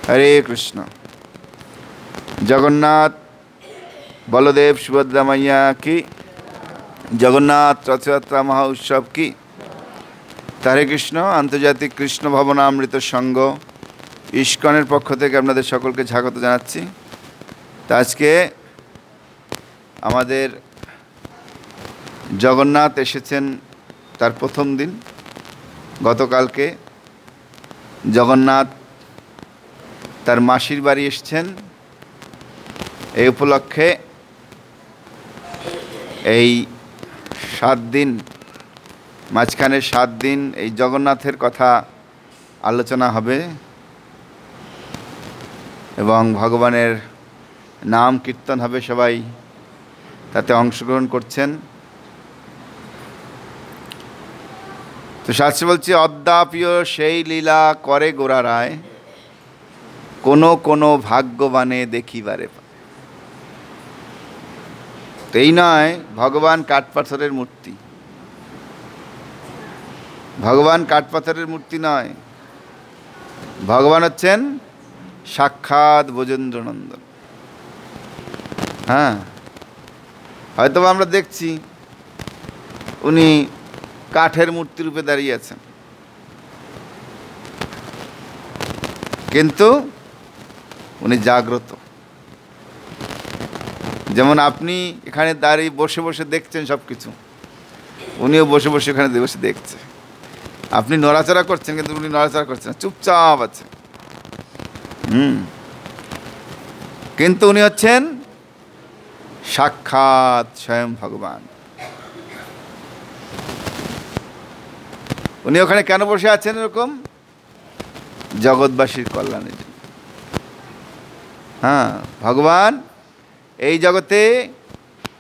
হরে কৃষ্ণ। জগন্নাথ বলদেব সুভদ্রা মাইয়া কি, জগন্নাথ রথযাত্রা মহা উৎসব কি। হরে কৃষ্ণ। আন্তর্জাতিক কৃষ্ণ ভবনামৃত সংঘ ইস্কনের পক্ষ থেকে আপনাদের সকলকে স্বাগত জানাচ্ছি। তা আজকে আমাদের জগন্নাথ এসেছেন তার প্রথম দিন। গতকালকে জগন্নাথ তার মাসির বাড়ি এসেছেন। এই উপলক্ষে এই 7 দিন, মাঝখানে 7 দিন এই জগন্নাথের কথা আলোচনা হবে এবং ভগবানের নাম কীর্তন হবে। সবাই তাতে অংশগ্রহণ করছেন। তো শাস্ত্রে বলছে, অদ্যাপিও সেই লীলা করে গোরা রায়, কোনো কোনো ভাগ্যবানে দেখিবারে। তো এই নয় ভগবান কাঠপাথরের মূর্তি, ভগবান কাঠপাথরের মূর্তি নয়, ভগবান হচ্ছেন সাক্ষাৎ ব্রজেন্দ্রনন্দন। হ্যাঁ, হয়তো আমরা দেখছি উনি কাঠের মূর্তি রূপে দাঁড়িয়ে আছেন, কিন্তু উনি জাগ্রত। যেমন আপনি এখানে দাঁড়িয়ে বসে বসে দেখছেন সব কিছু, উনিও বসে বসে এখানে বসে দেখছে। আপনি নড়াচড়া করছেন কিন্তু উনি নড়াচড়া করছেন না, চুপচাপ আছে। কিন্তু উনি হচ্ছেন সাক্ষাৎ স্বয়ং ভগবান। উনি ওখানে কেন বসে আছেন এরকম? জগৎবাসীর কল্যাণের জন্য। হ্যাঁ, ভগবান এই জগতে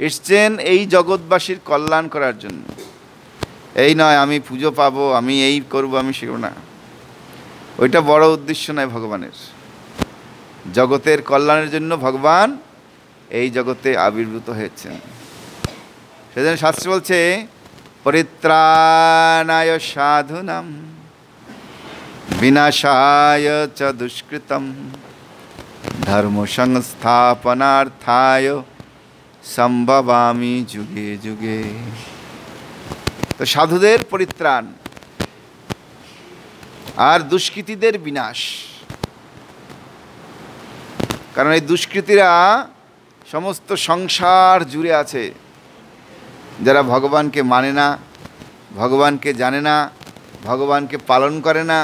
এসছেন এই জগৎবাসীর কল্যাণ করার জন্য। এই নয় আমি পুজো পাবো, আমি এই করবো, আমি সেও না, ওইটা বড় উদ্দেশ্য নয় ভগবানের। জগতের কল্যাণের জন্য ভগবান এই জগতে আবির্ভূত হয়েছেন। সেজন্য শাস্ত্র বলছে, পরিত্রাণায় সাধুনাম বিনাশায় চ দুষ্কৃতম ধর্ম সংস্থাপনার্থায় সম্ভবামি যুগে যুগে। তো সাধুদের পরিত্রাণ আর দুষ্কৃতীদের বিনাশ। কারণ এই দুষ্কৃতীরা সমস্ত সংসার জুড়ে আছে, যারা ভগবানকে মানে না, ভগবানকে জানে না, ভগবানকে পালন করে না,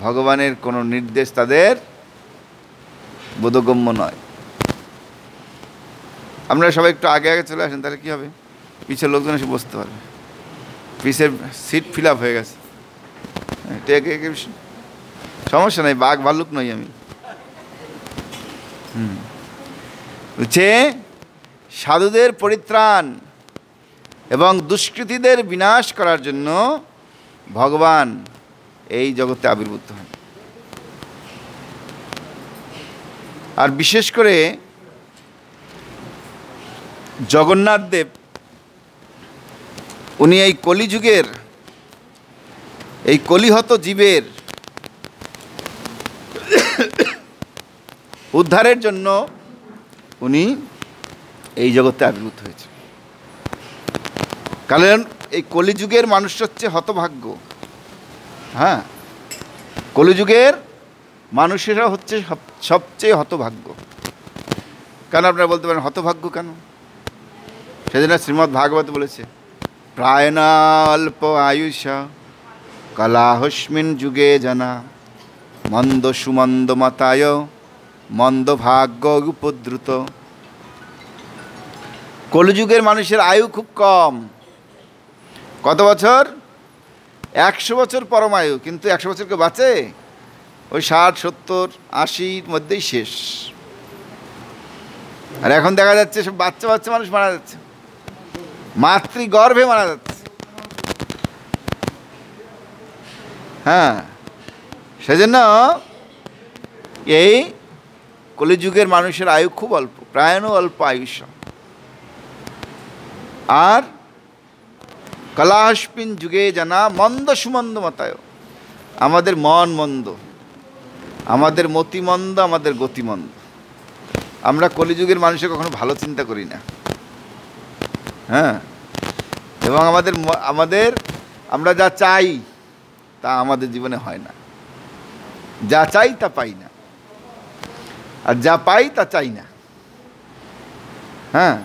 ভগবানের কোনো নির্দেশ তাদের বোধগম্য নয়। আপনারা সবাই একটু আগে আগে চলে আসেন, তাহলে কী হবে, পিছের লোকজন এসে বসতে পারবে। পিছের সিট ফিল আপ হয়ে গেছে। সমস্যা নেই, বাঘ ভাল্লুক নই আমি। হচ্ছে সাধুদের পরিত্রাণ এবং দুষ্কৃতীদের বিনাশ করার জন্য ভগবান এই জগতে আবির্ভূত হন। আর বিশেষ করে জগন্নাথ দেব, উনি এই কলিযুগের, এই কলিহত জীবের উদ্ধারের জন্য উনি এই জগতে আবির্ভূত হয়েছে। কারণ এই কলিযুগের মানুষ হচ্ছে হতভাগ্য। হ্যাঁ, কলিযুগের মানুষেরা হচ্ছে সবচেয়ে হতভাগ্য। কেন আপনারা বলতে পারেন হতভাগ্য কেন? সেজন্য শ্রীমদ্ ভাগবত বলেছে, প্রায়না অল্প আয়ুষা কলাহস্মিন যুগে জানা মন্দ সুমন্দ মতায় মন্দ ভাগ্য উপদ্রুত। কলিযুগের মানুষের আয়ু খুব কম। কত বছর? 100 বছর পরম আয়ু, কিন্তু 100 বছরকে বাঁচে? ওই 60, 70, 80-র মধ্যেই শেষ। আর এখন দেখা যাচ্ছে সব বাচ্চা বাচ্চা মানুষ মারা যাচ্ছে, মাতৃগর্ভে মারা যাচ্ছে। হ্যাঁ, সেজন্য এই কলিযুগের মানুষের আয়ু খুব অল্প, প্রায়ণ অল্প আয়ুষ। আর কলাহস্মিন যুগে জানা মন্দ সুমন্দ মতায়, আমাদের মন মন্দ, আমাদের মতিমন্দ, আমাদের গতিমন্দ। আমরা কলিযুগের মানুষের কখনো ভালো চিন্তা করি না। হ্যাঁ, এবং আমাদের আমরা যা চাই তা আমাদের জীবনে হয় না। যা চাই তা পাই না, আর যা পাই তা চাই না। হ্যাঁ,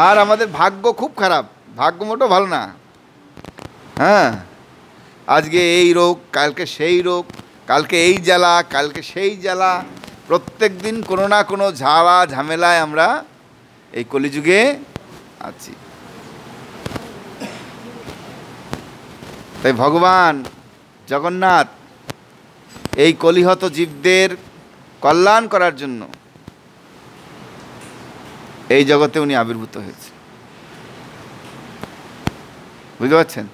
আর আমাদের ভাগ্য খুব খারাপ, ভাগ্য মোটেও ভালো না। হ্যাঁ, আজকে এই রোগ, কালকে সেই রোগ, কালকে এই জ্বালা, কালকে সেই জ্বালা, প্রত্যেক দিন কোনো না কোনো ঝালা ঝামেলায় আমরা এই কলিযুগে আছি। তাই ভগবান জগন্নাথ এই কলিহত জীবদের কল্যাণ করার জন্য এই জগতে উনি আবির্ভূত হয়েছে। বুঝতে পারছেন?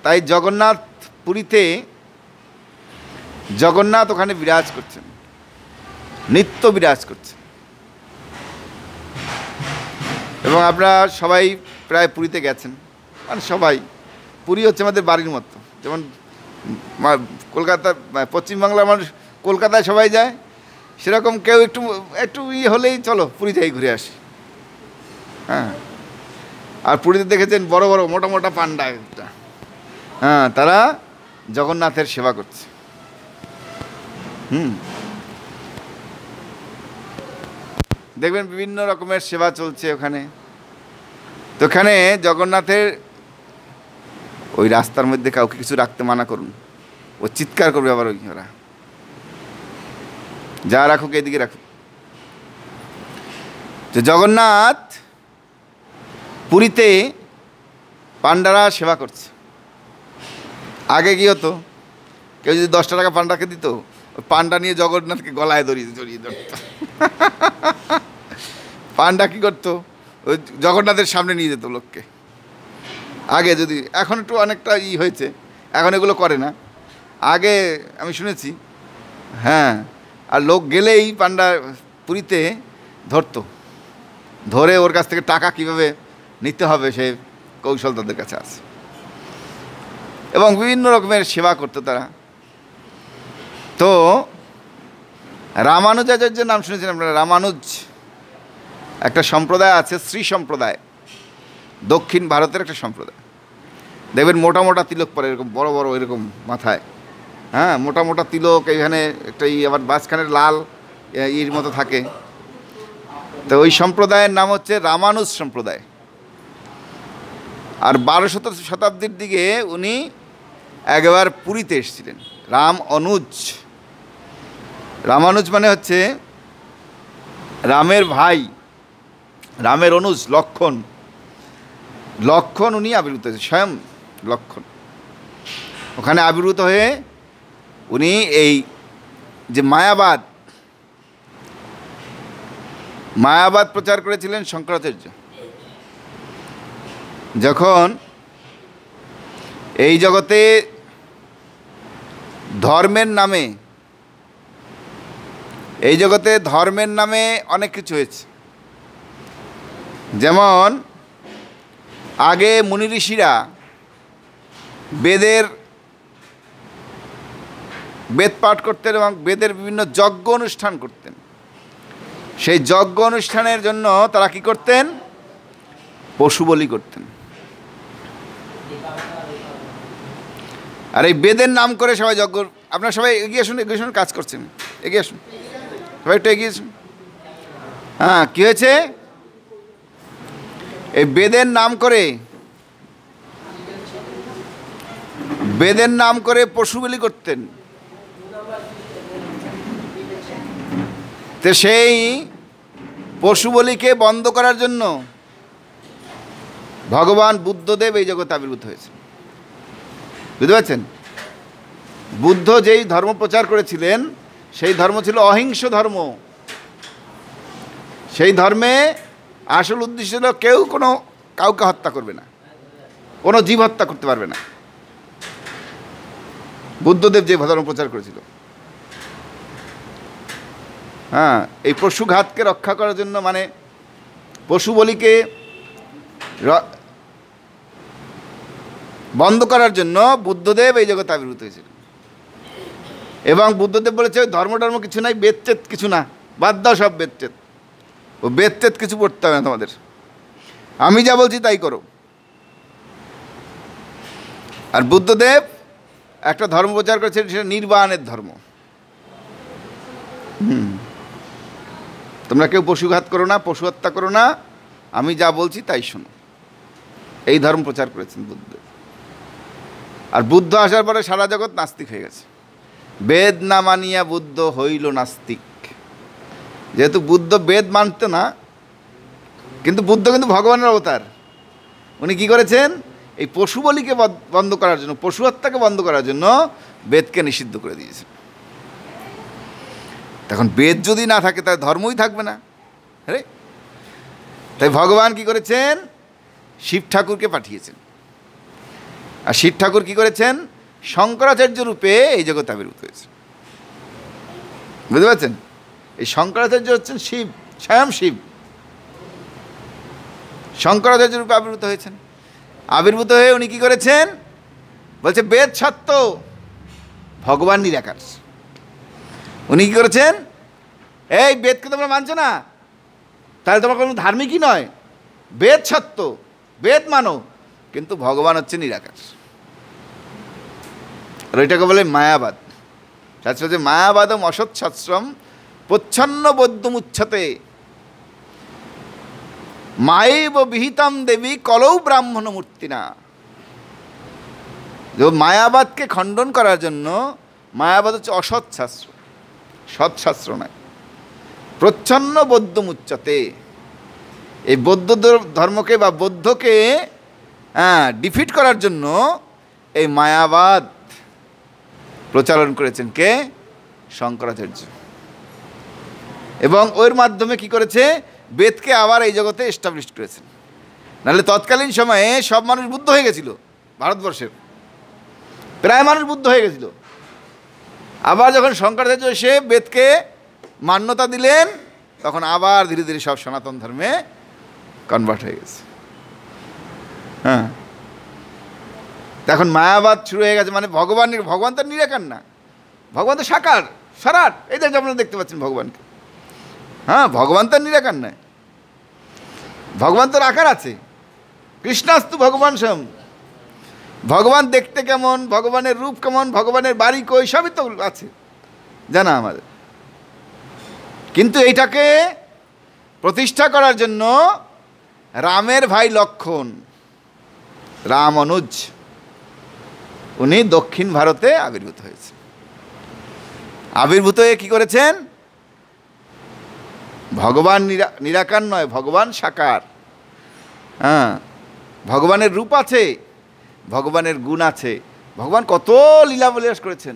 তাই জগন্নাথ পুরীতে, জগন্নাথ ওখানে বিরাজ করছেন, নিত্য বিরাজ করছেন। এবং আপনারা সবাই প্রায় পুরীতে গেছেন, মানে সবাই। পুরী হচ্ছে আমাদের বাড়ির মতো। যেমন কলকাতা, পশ্চিমবাংলার মানুষ কলকাতায় সবাই যায়, সেরকম কেউ একটু একটু হলেই চলো পুরী যাই, ঘুরে আসি। হ্যাঁ, আর পুরীতে দেখেছেন বড় বড় মোটা মোটা পান্ডা একটা, হ্যাঁ, তারা জগন্নাথের সেবা করছে। দেখবেন বিভিন্ন রকমের সেবা চলছে ওখানে। তো ওখানে জগন্নাথের ওই রাস্তার মধ্যে কাউকে কিছু রাখতে মানা করুন, ও চিৎকার করবে আবার। ওরা যা রাখুক এদিকে রাখুক। তো জগন্নাথ পুরীতে পান্ডারা সেবা করছে। আগে কি হতো, কেউ যদি 10 টাকা পান্ডাকে দিত, ওই পান্ডা নিয়ে জগন্নাথকে গলায় জড়িয়ে ধরত। পান্ডা কি করতো, ওই জগন্নাথের সামনে নিয়ে যেত লোককে। আগে যদি, এখন একটু অনেকটা হয়েছে, এখন এগুলো করে না। আগে আমি শুনেছি। হ্যাঁ, আর লোক গেলেই পান্ডা পুরীতে ধরতো, ধরে ওর কাছ থেকে টাকা কিভাবে নিতে হবে সে কৌশল তাদের কাছে আছে। এবং বিভিন্ন রকমের সেবা করতো তারা। তো রামানুজাচার্যের নাম শুনেছেন আপনারা? রামানুজ একটা সম্প্রদায় আছে, শ্রী সম্প্রদায়, দক্ষিণ ভারতের একটা সম্প্রদায়। দেখবেন মোটা মোটা তিলক পরে, এরকম বড় বড় এরকম মাথায়। হ্যাঁ, মোটা মোটা তিলক, এখানে একটা আবার মাঝখানের লাল ইর মতো থাকে। তো ওই সম্প্রদায়ের নাম হচ্ছে রামানুজ সম্প্রদায়। আর 12শত শতাব্দীর দিকে উনি একবার পুরীতে এসেছিলেন। রামানুজ মানে হচ্ছে রামের ভাই, রামের অনুজ লক্ষণ উনি আবির্ভূত হয়েছে, স্বয়ং লক্ষণ। ওখানে আবির্ভূত হয়ে উনি এই যে মায়াবাদ প্রচার করেছিলেন শঙ্করাচার্য। যখন এই জগতে ধর্মের নামে অনেক কিছু হয়েছে। যেমন আগে মুনি ঋষিরা বেদ পাঠ করতেন এবং বেদের বিভিন্ন যজ্ঞ অনুষ্ঠান করতেন। সেই যজ্ঞ অনুষ্ঠানের জন্য তারা কি করতেন? পশু বলি করতেন। আর এই বেদের নাম করে সবাই যজ্ঞ, আপনারা সবাই এগিয়ে আসুন, কাজ করছেন, এগিয়ে আসুন, সবাই একটু এগিয়ে আসুন। হ্যাঁ, কী হয়েছে? এই বেদের নাম করে পশু বলি করতেন। তো সেই পশু বলিকে বন্ধ করার জন্য ভগবান বুদ্ধদেব এই জগতে আবির্ভূত হয়েছে। বুঝতে পারছেন? বুদ্ধ যেই ধর্ম প্রচার করেছিলেন সেই ধর্ম ছিল অহিংস ধর্ম। সেই ধর্মে আসল উদ্দেশ্য ছিল কেউ কাউকে হত্যা করবে না, কোনো জীব হত্যা করতে পারবে না। বুদ্ধদেব যে ধর্ম প্রচার করেছিল, হ্যাঁ, এই পশুঘাতকে রক্ষা করার জন্য, মানে পশু বলিকে বন্ধ করার জন্য বুদ্ধদেব এই জগতে আবির্ভূত হয়েছিল। এবং বুদ্ধদেব বলেছে ওই ধর্ম কিছু নাই, বেদচেদ কিছু না, বাদ দাও সব বেদচেদ, ও বেদচেদ কিছু পড়তে হবে না তোমাদের, আমি যা বলছি তাই করো। আর বুদ্ধদেব একটা ধর্ম প্রচার করেছেন, সেটা নির্বাণের ধর্ম। তোমরা কেউ পশুঘাত করো না, পশু হত্যা করো না, আমি যা বলছি তাই শোনো, এই ধর্ম প্রচার করেছেন বুদ্ধদেব। আর বুদ্ধ আসার পরে সারা জগৎ নাস্তিক হয়ে গেছে। বেদ না মানিয়া বুদ্ধ হইল নাস্তিক। যেহেতু বুদ্ধ বেদ মানতে না, কিন্তু বুদ্ধ কিন্তু ভগবানের অবতার। উনি কি করেছেন, এই পশু বলিকে বন্ধ করার জন্য, পশু হত্যাকে বন্ধ করার জন্য বেদকে নিষিদ্ধ করে দিয়েছেন। তখন বেদ যদি না থাকে তাহলে ধর্মই থাকবে না। আরে তাই ভগবান কি করেছেন, শিব ঠাকুরকে পাঠিয়েছেন। আর শিব ঠাকুর কি করেছেন, শঙ্করাচার্য রূপে এই জগতে আবির্ভূত হয়েছে। বুঝতে পারছেন? এই শঙ্করাচার্য হচ্ছেন শিব, স্বয়ং শিব শঙ্করাচার্য রূপে আবির্ভূত হয়েছেন। আবির্ভূত হয়ে উনি কি করেছেন, বলছে বেদ সত্য, ভগবান নিরাকার। উনি কি করেছেন, এই বেদকে তোমরা মানছো না, তাহলে তোমার কোনো ধার্মিকই নয়, বেদ সত্য, বেদ মানো, কিন্তু ভগবান হচ্ছে নিরাকার। আর ওইটাকে বলে মায়াবাদ। শাস্ত্র হচ্ছে মায়াবাদম অসৎ শাস্ত্রম প্রচ্ছন্ন বৌদ্ধমুচ্ছতে মায়েব বিহিতম দেবী কলৌ ব্রাহ্মণ মূর্তিনা। যে মায়াবাদকে খণ্ডন করার জন্য, মায়াবাদ হচ্ছে অসৎ শাস্ত্র, সৎ শাস্ত্র নয়। প্রচ্ছন্ন বৌদ্ধমুচ্ছতে, এই বৌদ্ধ ধর্মকে বা বৌদ্ধকে ডিফিট করার জন্য এই মায়াবাদ প্রচলন করেছেন কে, শঙ্করাচার্য। এবং ওর মাধ্যমে কি করেছে, বেদকে আবার এই জগতে এস্টাবলিশ করেছেন। নাহলে তৎকালীন সময়ে সব মানুষ বুদ্ধ হয়ে গেছিল, ভারতবর্ষের প্রায় মানুষ বুদ্ধ হয়ে গেছিল। আবার যখন শঙ্করাচার্য এসে বেদকে মান্যতা দিলেন, তখন আবার ধীরে ধীরে সব সনাতন ধর্মে কনভার্ট হয়ে গেছে। হ্যাঁ, এখন মায়াবাদ শুরু হয়ে গেছে। মানে ভগবান তো নিরাকার না, ভগবান তো সাকার, সারাট। এই যে আপনারা দেখতে পাচ্ছেন ভগবানকে, হ্যাঁ, ভগবান তো নিরাকার নয়, ভগবান তোর আকার আছে। কৃষ্ণাস্তু ভগবান স্বয়ং। ভগবান দেখতে কেমন, ভগবানের রূপ কেমন, ভগবানের বাড়ি কই, সবই তো আছে জানা আমাদের। কিন্তু এইটাকে প্রতিষ্ঠা করার জন্য রামের ভাই লক্ষ্মণ, রাম অনুজ, উনি দক্ষিণ ভারতে আবির্ভূত হয়েছে। আবির্ভূত হয়ে কী করেছেন, ভগবান নিরাকার নয়, ভগবান সাকার। হ্যাঁ, ভগবানের রূপ আছে, ভগবানের গুণ আছে। ভগবান কত লীলা বিলাস করেছেন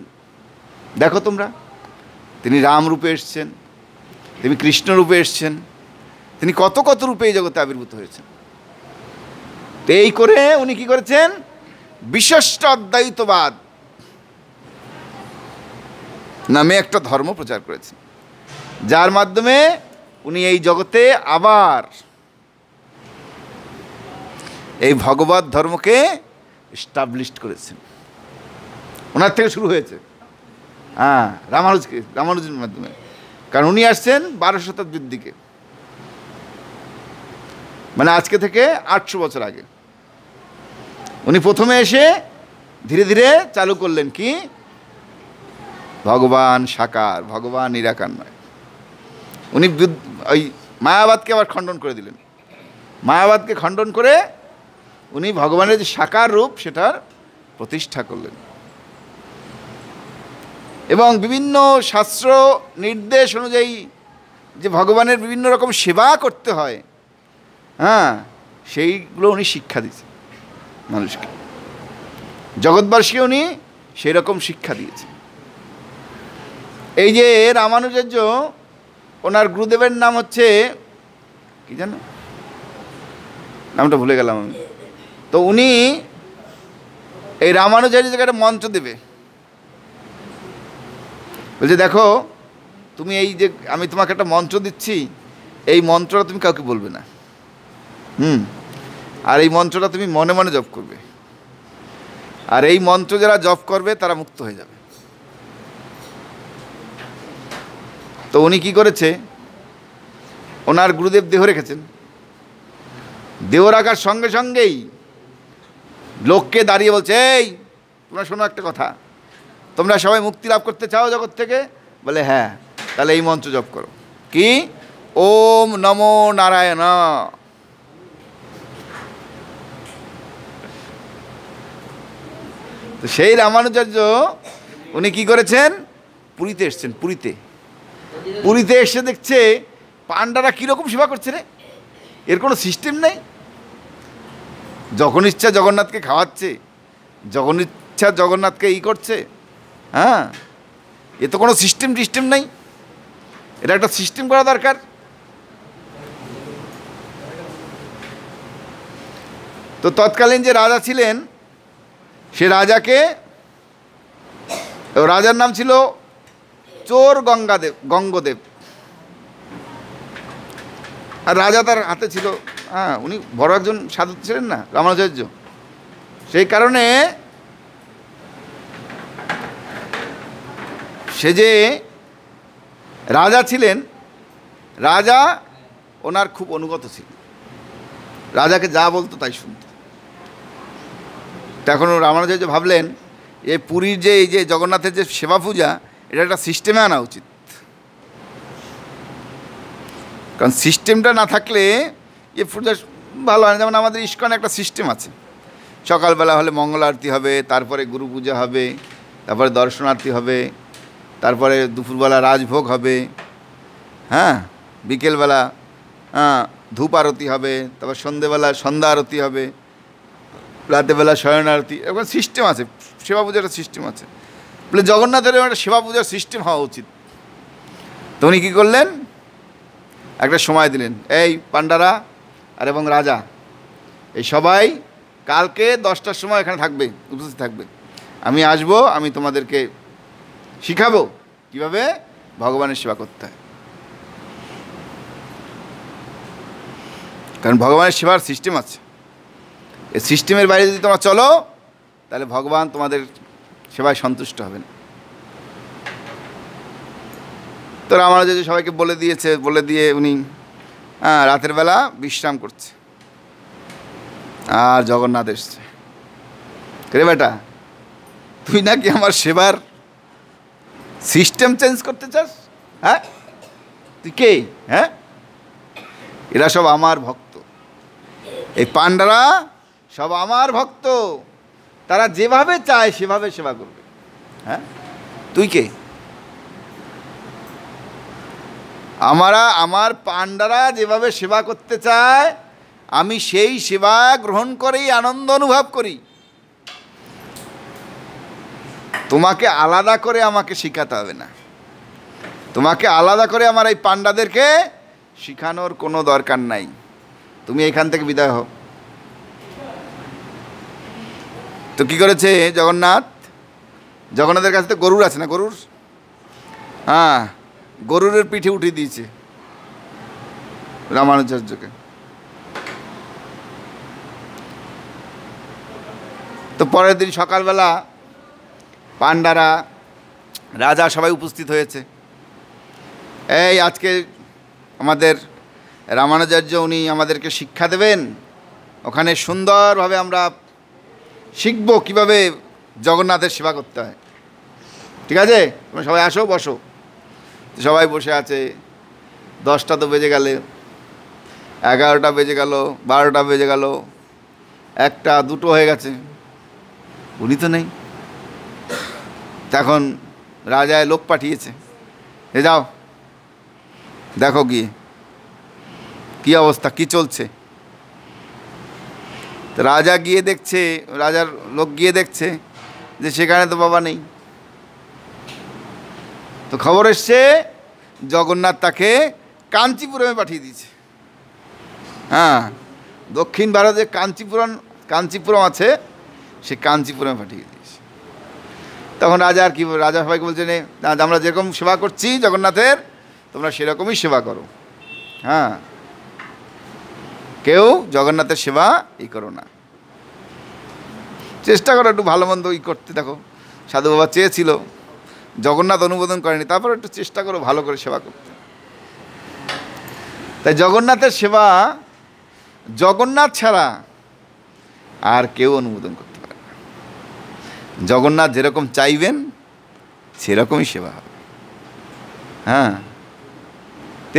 দেখো তোমরা। তিনি রাম রূপে এসছেন, তিনি কৃষ্ণ রূপে এসছেন, তিনি কত কত রূপে এই জগতে আবির্ভূত হয়েছেন। তো এই করে উনি কি করেছেন, বিশিষ্ট অদ্বৈতবাদ নামে একটা ধর্ম প্রচার করেছেন, যার মাধ্যমে উনি এই জগতে আবার এই ভগবত ধর্মকে এস্টাবলিশ করেছেন। ওনার থেকে শুরু হয়েছে, হ্যাঁ, রামানুজের মাধ্যমে। কারণ উনি আসছেন 12 শতাব্দীর দিকে, মানে আজকে থেকে 800 বছর আগে। উনি প্রথমে এসে ধীরে ধীরে চালু করলেন কি, ভগবান সাকার, ভগবান নিরাকার নয়। উনি ওই মায়াবাদকে আবার খণ্ডন করে দিলেন। মায়াবাদকে খণ্ডন করে উনি ভগবানের যে সাকার রূপ সেটার প্রতিষ্ঠা করলেন। এবং বিভিন্ন শাস্ত্র নির্দেশ অনুযায়ী যে ভগবানের বিভিন্ন রকম সেবা করতে হয়, হ্যাঁ, সেইগুলো উনি শিক্ষা দিয়েছেন মানুষকে। জগৎবাসীকে উনি সেই রকম শিক্ষা দিয়েছেন। এই যে রামানুজাচার্য, ওনার গুরুদেবের নাম হচ্ছে কি জানো, নামটা ভুলে গেলাম আমি। তো উনি এই রামানুজাচার্যকে একটা মন্ত্র দেবে, বলছে দেখো তুমি এই যে আমি তোমাকে একটা মন্ত্র দিচ্ছি, এই মন্ত্রটা তুমি কাউকে বলবে না, আর এই মন্ত্রটা তুমি মনে মনে জপ করবে। আর এই মন্ত্র যারা জপ করবে তারা মুক্ত হয়ে যাবে। তো উনি কি করেছে, ওনার গুরুদেব দেহ রেখেছেন, দেহ রাখার সঙ্গে সঙ্গেই লোককে দাঁড়িয়ে বলছে, এই তোমরা শোনো একটা কথা, তোমরা সবাই মুক্তি লাভ করতে চাও জগৎ থেকে? বলে হ্যাঁ, তাহলে এই মন্ত্র জপ করো। কি? ওম নমো নারায়ণ। তো সেই রামানুজাচার্য উনি কি করেছেন, পুরীতে এসছেন। পুরীতে এসে দেখছে পান্ডারা কীরকম সেবা করছে রে, এর কোনো সিস্টেম নেই। যখন ইচ্ছা জগন্নাথকে খাওয়াচ্ছে, যখন ইচ্ছা জগন্নাথকে করছে। হ্যাঁ, এ তো কোনো সিস্টেম নেই, এটা একটা সিস্টেম করা দরকার। তো তৎকালীন যে রাজা ছিলেন, সে রাজার নাম ছিল চোর গঙ্গদেব। আর রাজা তার হাতে ছিল, হ্যাঁ, উনি বড় একজন সাধু ছিলেন না রামানুজাচার্য, সেই কারণে সে যে রাজা ছিলেন, রাজা ওনার খুব অনুগত ছিল, রাজাকে যা বলতো তাই শুনত। তখন রামানুজাচার্য ভাবলেন এই পুরীর যে এই যে জগন্নাথের যে সেবা পূজা, এটা একটা সিস্টেমে আনা উচিত। কারণ সিস্টেমটা না থাকলে এ পূজা ভালো হয় না। যেমন আমাদের ইস্কনে একটা সিস্টেম আছে, সকালবেলা হলে মঙ্গল আরতি হবে, তারপরে গুরু পূজা হবে, তারপরে দর্শনারতি হবে, তারপরে দুপুরবেলা রাজভোগ হবে, হ্যাঁ, বিকেলবেলা ধূপ আরতি হবে, তারপর সন্ধেবেলা সন্ধ্যা আরতি হবে, রাতেবেলা শয়ন আরতি। এরকম সিস্টেম আছে, সেবা পূজার একটা সিস্টেম আছে। বলে জগন্নাথের একটা সেবা পূজার সিস্টেম হওয়া উচিত। তো উনি কী করলেন, একটা সময় দিলেন, এই পান্ডারা আর এবং রাজা, এই সবাই কালকে 10টার সময় এখানে থাকবে, উপস্থিত থাকবে। আমি আসব, আমি তোমাদেরকে শিখাবো কিভাবে ভগবানের সেবা করতে হয়। কারণ ভগবানের সেবার সিস্টেম আছে, এই সিস্টেমের বাইরে যদি তোমরা চলো তাহলে ভগবান তোমাদের সেবায় সন্তুষ্ট হবেন। তো রামানুজাচার্য সবাইকে বলে দিয়ে উনি রাতের বেলা বিশ্রাম করছে। আর জগন্নাথ এসছে, রে বেটা, তুই নাকি আমার সেবার সিস্টেম চেঞ্জ করতে চাস? হ্যাঁ, তুই কে? হ্যাঁ, এরা সব আমার ভক্ত, এই পান্ডারা সব আমার ভক্ত, তারা যেভাবে চায় সেভাবে সেবা করবে। হ্যাঁ, তুই কে? আমার পান্ডারা যেভাবে সেবা করতে চায়, আমি সেই সেবা গ্রহণ করেই আনন্দ অনুভব করি। তোমাকে আলাদা করে আমাকে শেখাতে হবে না, তোমাকে আলাদা করে আমার এই পান্ডাদেরকে শেখানোর কোনো দরকার নাই, তুমি এখান থেকে বিদায় হও। তো কী করেছে জগন্নাথের কাছে তো গরুর আছে না, হ্যাঁ, গরুরের পিঠে উঠিয়ে দিয়েছে রামানুজাচার্যকে। তো পরের দিন সকালবেলা পান্ডারা, রাজা সবাই উপস্থিত হয়েছে। এই আজকে আমাদের রামানুজাচার্য উনি আমাদেরকে শিক্ষা দেবেন, ওখানে সুন্দরভাবে আমরা শিখব কীভাবে জগন্নাথের সেবা করতে হয়। ঠিক আছে, তোমরা সবাই আসো, বসো। সবাই বসে আছে। 10টা তো বেজে গেলে, 11টা বেজে গেল, 12টা বেজে গেল, 1টা 2টো হয়ে গেছে, উনি তো নেই। তখন রাজায় লোক পাঠিয়েছে, এ যাও দেখো গিয়ে কী অবস্থা, কী চলছে। তো রাজার লোক গিয়ে দেখছে যে সেখানে তো বাবা নেই। তো খবর এসছে জগন্নাথ তাকে কাঞ্চিপুরমে পাঠিয়ে দিয়েছে। হ্যাঁ, দক্ষিণ ভারতে কাঞ্চিপুরম আছে, সে কাঞ্চিপুরমে পাঠিয়ে দিয়েছে। তখন রাজা সবাইকে বলছে, আমরা যেরকম সেবা করছি জগন্নাথের, তোমরা সেরকমই সেবা করো। হ্যাঁ, কেউ জগন্নাথের সেবা করো না। চেষ্টা করো একটু ভালো মন্দ করতে। দেখো সাধু বাবা চেয়েছিল, জগন্নাথ অনুমোদন করেনি, তারপর একটু চেষ্টা করো ভালো করে সেবা করতে। তাই জগন্নাথের সেবা জগন্নাথ ছাড়া আর কেউ অনুমোদন করতে পারে না। জগন্নাথ যেরকম চাইবেন সেরকমই সেবা হবে। হ্যাঁ,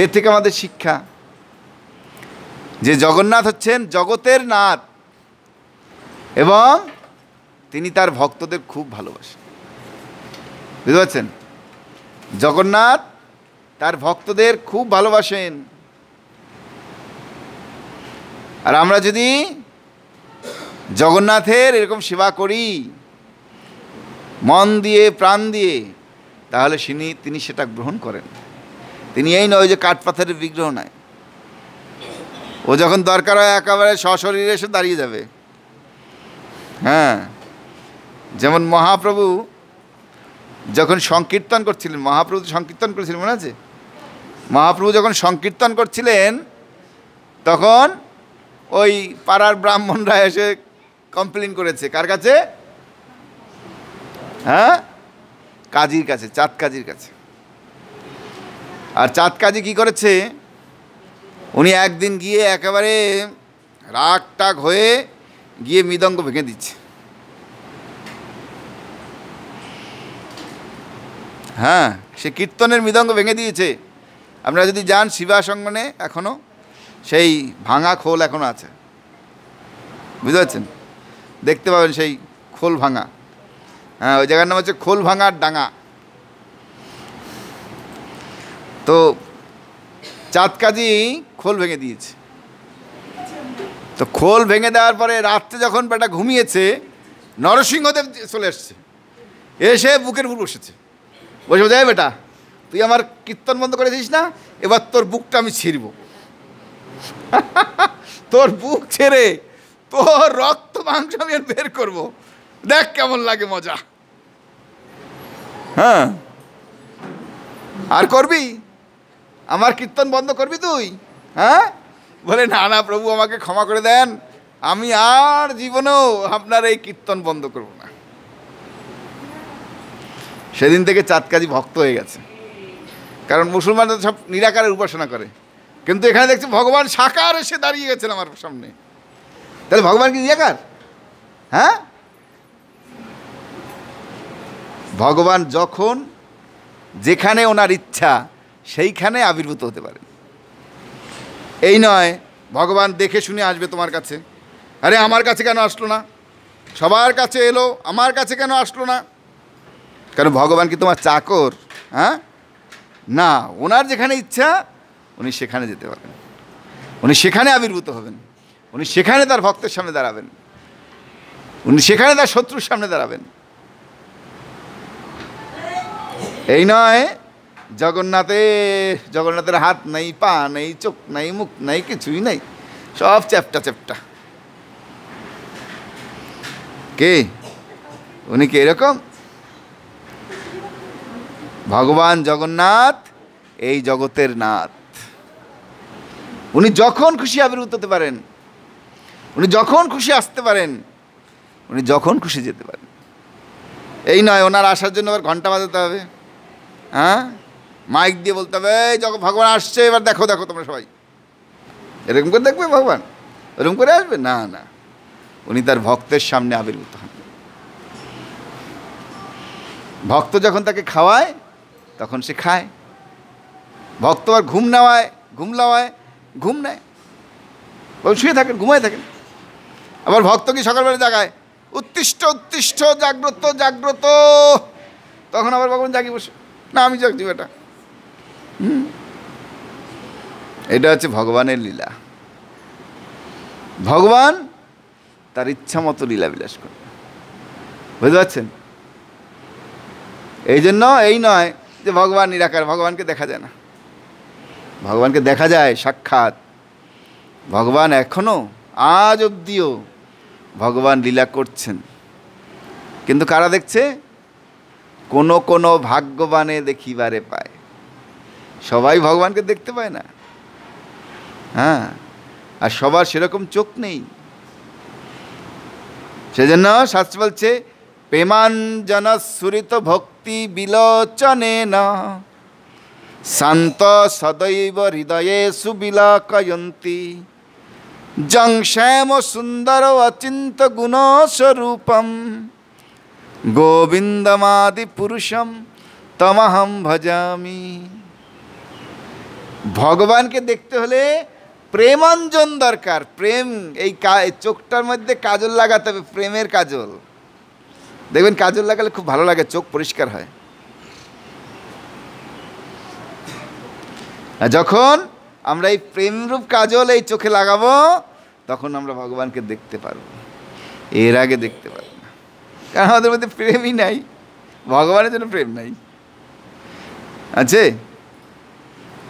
এর থেকে আমাদের শিক্ষা যে জগন্নাথ হচ্ছেন জগতের নাথ এবং তিনি তার ভক্তদের খুব ভালোবাসেন। বুঝতে পারছেন? জগন্নাথ তার ভক্তদের খুব ভালোবাসেন। আর আমরা যদি জগন্নাথের এরকম সেবা করি মন দিয়ে প্রাণ দিয়ে, তাহলে তিনি সেটা গ্রহণ করেন। তিনি এই নয় যে কাঠপাথরের বিগ্রহ নয়, ও যখন দরকার হয় একেবারে সশরীরে এসে দাঁড়িয়ে যাবে। হ্যাঁ, যেমন মহাপ্রভু যখন সংকীর্তন করছিলেন, মহাপ্রভু সংকীর্তন করেছিলেন, মনে আছে? মহাপ্রভু যখন সংকীর্তন করছিলেন তখন ওই পাড়ার ব্রাহ্মণরা এসে কমপ্লেন করেছে। কার কাছে? হ্যাঁ, কাজীর কাছে, চাঁদ কাজীর কাছে। আর চাঁদ কাজী কী করেছে, উনি একদিন গিয়ে একেবারে রাগ টাগ হয়ে গিয়ে মৃদঙ্গ ভেঙে দিচ্ছে। হ্যাঁ, সে কীর্তনের মৃদঙ্গ ভেঙে দিয়েছে। আপনারা যদি যান শিবাসঙ্গনে এখনও সেই ভাঙা খোল এখনও আছে, বুঝতে পারছেন? দেখতে পাবেন সেই খোল ভাঙা। হ্যাঁ, ওই জায়গার নাম হচ্ছে খোল ভাঙার ডাঙা। তো চাঁদ কাজী খোল ভেঙে দিয়েছে। তো খোল ভেঙে দেওয়ার পরে রাত্রে যখন বেটা ঘুমিয়েছে, নরসিংহদেব চলে এসছে, এসে বুকের উপর বসেছে। বসে যায়, বেটা তুই আমার কীর্তন বন্ধ করে দিস না, এবার তোর বুকটা আমি ছিঁড়ব। তোর বুক ছেড়ে তোর রক্ত মাংস আমি বের করবো, দেখ কেমন লাগে মজা। হ্যাঁ, আর করবি? আমার কীর্তন বন্ধ করবি তুই? হ্যাঁ, বলে না না প্রভু আমাকে ক্ষমা করে দেন, আমি আর জীবনেও আপনার এই কীর্তন বন্ধ করব না। সেদিন থেকে চাঁদ কাজী ভক্ত হয়ে গেছে। কারণ মুসলমানরা সব নিরাকারের উপাসনা করে, কিন্তু এখানে দেখছি ভগবান সাকার এসে দাঁড়িয়ে গেছেন আমার সামনে। তাহলে ভগবান কি নিরাকার? হ্যাঁ, ভগবান যখন যেখানে ওনার ইচ্ছা সেইখানে আবির্ভূত হতে পারে। এই নয় ভগবান দেখে শুনে আসবে তোমার কাছে, আরে আমার কাছে কেন আসলো না, সবার কাছে এলো আমার কাছে কেন আসলো না? কারণ ভগবান কি তোমার চাকর? হ্যাঁ, না, ওনার যেখানে ইচ্ছা উনি সেখানে যেতে পারেন, উনি সেখানে আবির্ভূত হবেন, উনি সেখানে তার ভক্তের সামনে দাঁড়াবেন, উনি সেখানে তার শত্রুর সামনে দাঁড়াবেন। এই নয় জগন্নাথের হাত নেই, পা নেই, চোখ নেই, মুখ নেই, কিছুই নেই, সব চ্যাপটা চ্যাপটা। কে উনি? কি এরকম? ভগবান জগন্নাথ এই জগতের নাথ। উনি যখন খুশি আবির্ভূত হতে পারেন, উনি যখন খুশি আসতে পারেন, উনি যখন খুশি যেতে পারেন। এই নয় ওনার আসার জন্য আবার ঘন্টা বাজাতে হবে, হ্যাঁ, মাইক দিয়ে বলতে হবে এই ভগবান আসছে, এবার দেখো দেখো তোমরা সবাই। এরকম করে দেখবে ভগবান? এরকম করে আসবে? না না, উনি তার ভক্তের সামনে আবির্ভূত হন। ভক্ত যখন তাকে খাওয়ায় তখন সে খায়, ভক্ত আর ঘুম নেওয়ায় ঘুম নেয়, শুয়ে থাকেন, ঘুমায় থাকেন। আবার ভক্ত কি সকালবেলা জাগায়, উত্তিষ্ঠ উত্তিষ্ঠ, জাগ্রত জাগ্রত, তখন আবার ভগবান জাগি বসে, না আমি জাগছি বেটা। এটা হচ্ছে ভগবানের লীলা। ভগবান তার ইচ্ছা মতো লীলা বিলাস করে, বুঝতে পারছেন? এই জন্য এই নয় যে ভগবান নিরাকার, ভগবানকে দেখা যায় না। ভগবানকে দেখা যায় সাক্ষাৎ। ভগবান এখনও আজ অবধিও ভগবান লীলা করছেন, কিন্তু কারা দেখছে? কোনো কোনো ভাগ্যবানে দেখিবারে পায়, সবাই ভগবানকে দেখতে পায় না। হ্যাঁ, আর সবার সেরকম চোখ নেই, সেজন্য শাস্ত্র বলছে প্রেমাঞ্জন সুরিত ভক্তি বিলোচনেন শান্ত সদৈব হৃদয়ে সুবিলাকয়ন্তি জং শ্যাম সুন্দর অচিন্ত গুণস্বরূপম গোবিন্দমাদি পুরুষম তমহম ভজামি। ভগবানকে দেখতে হলে প্রেমাঞ্জন দরকার। প্রেম, এই চোখটার মধ্যে কাজল লাগাতে হবে, প্রেমের কাজল। দেখবেন কাজল লাগালে খুব ভালো লাগে, চোখ পরিষ্কার হয়। আর যখন আমরা এই প্রেমরূপ কাজল এই চোখে লাগাবো তখন আমরা ভগবানকে দেখতে পারবো, এর আগে দেখতে পারবো না। কারণ আমাদের মধ্যে প্রেমই নাই, ভগবানের জন্য প্রেম নাই, আছে?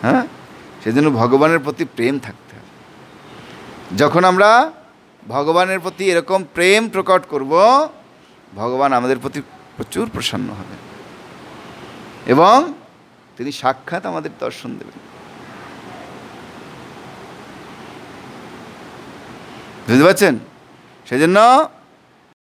হ্যাঁ, সেজন্য ভগবানের প্রতি প্রেম থাকতে হবে। যখন আমরা ভগবানের প্রতি এরকম প্রেম প্রকট করব, ভগবান আমাদের প্রতি প্রচুর প্রসন্ন হবেন এবং তিনি সাক্ষাৎ আমাদের দর্শন দেবেন। বুঝতে পারছেন? সেজন্য